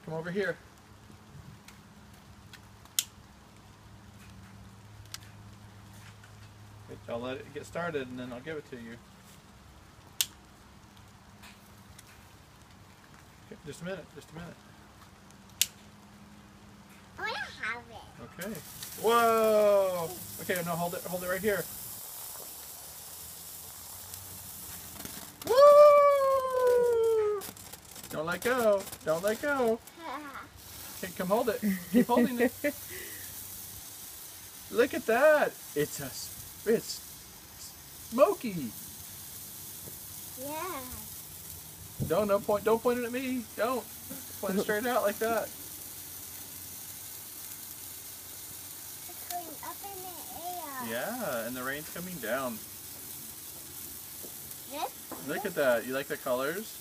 Come over here. I'll let it get started and then I'll give it to you. Okay, just a minute, just a minute. I want to have it. Okay. Whoa! Okay, no, hold it right here. Woo! Don't let go. Don't let go. Okay, come hold it. Keep holding it. Look at that. It's smoky. Yeah. Don't point it at me. Don't. Point it straight out like that. It's going up in the air. Yeah, and the rain's coming down. Yes? Look at that. You like the colors?